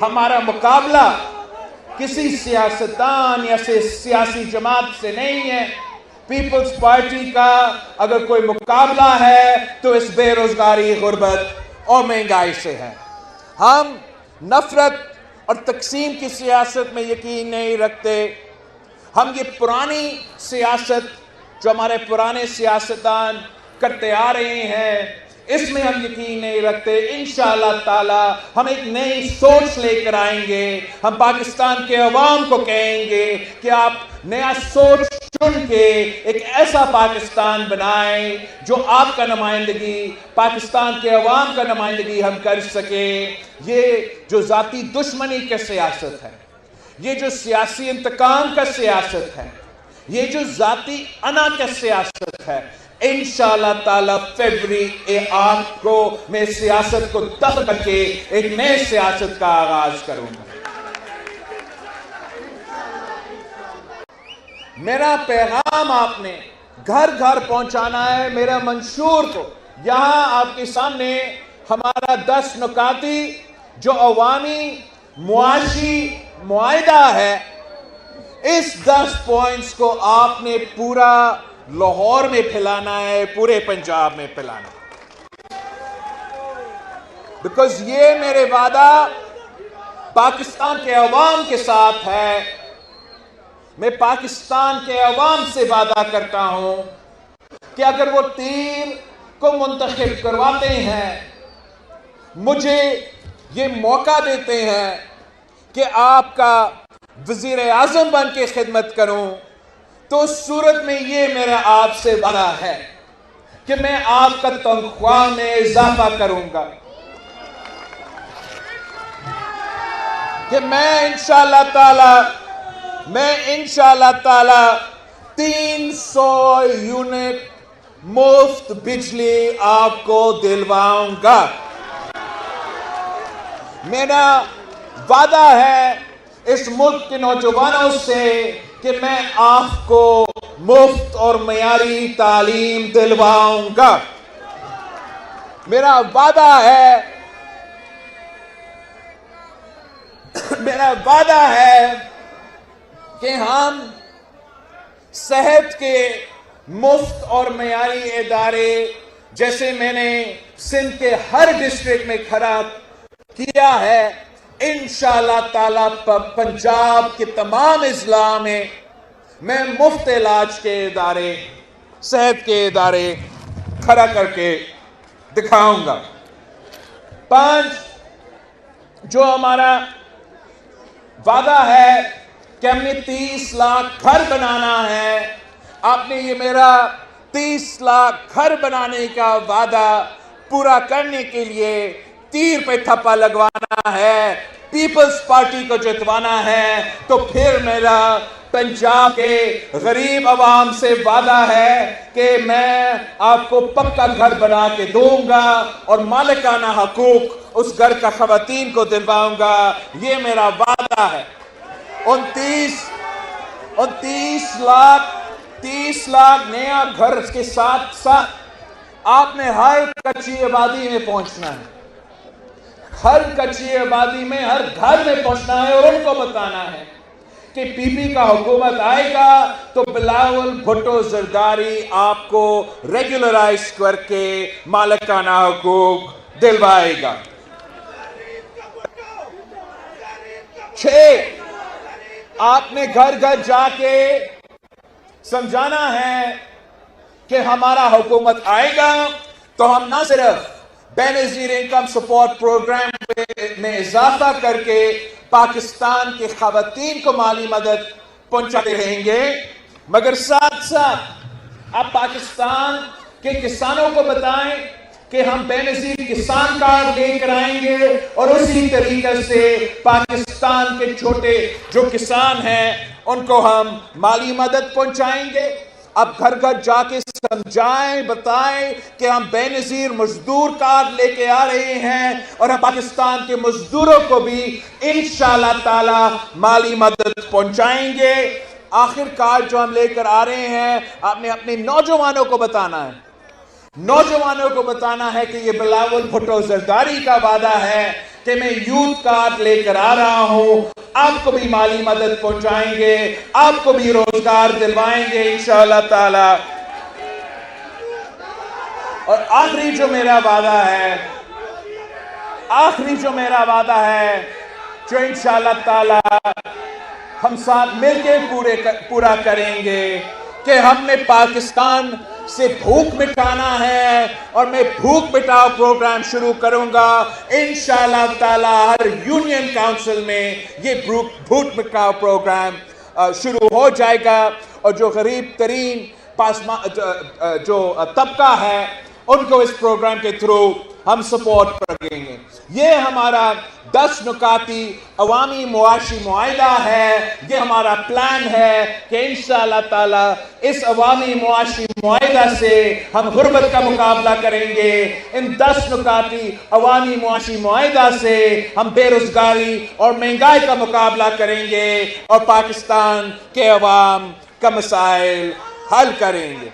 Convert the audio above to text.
ہمارا مقابلہ کسی سیاستدان یا سیاسی جماعت سے نہیں ہے. پیپلز پارٹی کا اگر کوئی مقابلہ ہے تو اس بے روزگاری، غربت اور مہنگائی سے ہے. ہم نفرت اور تقسیم کی سیاست میں یقین نہیں رکھتے. ہم یہ پرانی سیاست جو ہمارے پرانے سیاستدان کرتے آ رہے ہیں اس میں ہم یقین نہیں رکھتے. انشاءاللہ تعالی ہم ایک نئی سوچ لے کر آئیں گے. ہم پاکستان کے عوام کو کہیں گے کہ آپ نیا سوچ چن کے ایک ایسا پاکستان بنائیں جو آپ کا نمائندگی، پاکستان کے عوام کا نمائندگی ہم کر سکیں. یہ جو ذاتی دشمنی کا سیاست ہے، یہ جو سیاسی انتقام کا سیاست ہے، یہ جو ذاتی انا کا سیاست ہے، انشاءاللہ تعالی فیبری 8 کو میں سیاست کو دفع کر کے ایک نئے سیاست کا آغاز کروں گا. میرا پیغام آپ نے گھر گھر پہنچانا ہے. میرا منشور کو یہاں آپ کے سامنے ہمارا 10 نکاتی جو عوامی معاشی معاہدہ ہے، اس 10 پوائنٹس کو آپ نے پورا لاہور میں پھیلانا ہے، پورے پنجاب میں پھیلانا ہے. بیکاز یہ میرے وعدہ پاکستان کے عوام کے ساتھ ہے. میں پاکستان کے عوام سے وعدہ کرتا ہوں کہ اگر وہ تیر کو منتخب کرواتے ہیں، مجھے یہ موقع دیتے ہیں کہ آپ کا وزیر اعظم بن کے خدمت کروں، تو اس صورت میں یہ میرا آپ سے وعدہ ہے کہ میں آپ کا تنخواہ میں اضافہ کروں گا، کہ میں انشاءاللہ تعالی 300 یونٹ مفت بجلی آپ کو دلواؤں گا. میرا وعدہ ہے اس ملک کے نوجوانوں سے کہ میں آپ کو مفت اور معیاری تعلیم دلواؤں گا. میرا وعدہ ہے کہ ہم صحت کے مفت اور معیاری ادارے، جیسے میں نے سندھ کے ہر ڈسٹرکٹ میں کھڑا کیا ہے، انشاءاللہ تعالی پنجاب کے تمام اضلاع میں میں مفت علاج کے ادارے، صحت کے ادارے کھڑا کر کے دکھاؤں گا. 5 جو ہمارا وعدہ ہے کہ ہم نے 30 لاکھ گھر بنانا ہے. آپ نے یہ میرا 30 لاکھ گھر بنانے کا وعدہ پورا کرنے کے لیے تیر پہ تھپا لگوانا ہے، پیپلز پارٹی کو جتوانا ہے. تو پھر میرا پنجاب کے غریب عوام سے وعدہ ہے کہ میں آپ کو پکا گھر بنا کے دوں گا اور مالکانہ حقوق اس گھر کا خواتین کو دلواؤں گا. یہ میرا وعدہ ہے. 30 لاکھ نیا گھر کے ساتھ ساتھ آپ نے ہر کچی آبادی میں پہنچنا ہے، ہر کچی آبادی میں، ہر گھر میں پہنچنا ہے اور ان کو بتانا ہے کہ پی پی کا حکومت آئے گا تو بلاول بھٹو زرداری آپ کو ریگولرائز کر کے مالکانہ حقوق دلوائے گا. 6 آپ نے گھر گھر جا کے سمجھانا ہے کہ ہمارا حکومت آئے گا تو ہم نہ صرف بے نظیر انکم سپورٹ پروگرام میں اضافہ کر کے پاکستان کی خواتین کو مالی مدد پہنچاتے رہیں گے، مگر ساتھ ساتھ آپ پاکستان کے کسانوں کو بتائیں کہ ہم بے نظیر کسان کارڈ لے کر آئیں گے اور اسی طریقے سے پاکستان کے چھوٹے جو کسان ہیں ان کو ہم مالی مدد پہنچائیں گے. اب گھر گھر جا کے سمجھائیں، بتائیں کہ ہم بے نظیر مزدور کارڈ لے کے آ رہے ہیں اور ہم پاکستان کے مزدوروں کو بھی انشاءاللہ تعالی مالی مدد پہنچائیں گے. آخر کار جو ہم لے کر آ رہے ہیں، آپ نے اپنے نوجوانوں کو بتانا ہے نوجوانوں کو بتانا ہے کہ یہ بلاول بھٹو زرداری کا وعدہ ہے کہ میں یوتھ کارڈ لے کر آ رہا ہوں، آپ کو بھی مالی مدد پہنچائیں گے، آپ کو بھی روزگار دلوائیں گے انشاءاللہ تعالی۔ اور آخری جو میرا وعدہ ہے جو انشاءاللہ تعالی ہم ساتھ مل کے پورا کریں گے کہ ہم نے پاکستان سے بھوک مٹانا ہے، اور میں بھوک مٹاؤ پروگرام شروع کروں گا انشاءاللہ تعالی۔ ہر یونین کاؤنسل میں یہ بھوک مٹاؤ پروگرام شروع ہو جائے گا، اور جو غریب ترین جو طبقہ ہے ان کو اس پروگرام کے تھرو ہم سپورٹ کریں گے۔ یہ ہمارا 10 نکاتی عوامی معاشی معاہدہ ہے، یہ ہمارا پلان ہے کہ انشاءاللہ تعالی اس عوامی معاشی معاہدہ سے ہم غربت کا مقابلہ کریں گے، ان 10 نکاتی عوامی معاشی معاہدہ سے ہم بے روزگاری اور مہنگائی کا مقابلہ کریں گے، اور پاکستان کے عوام کا مسائل حل کریں گے۔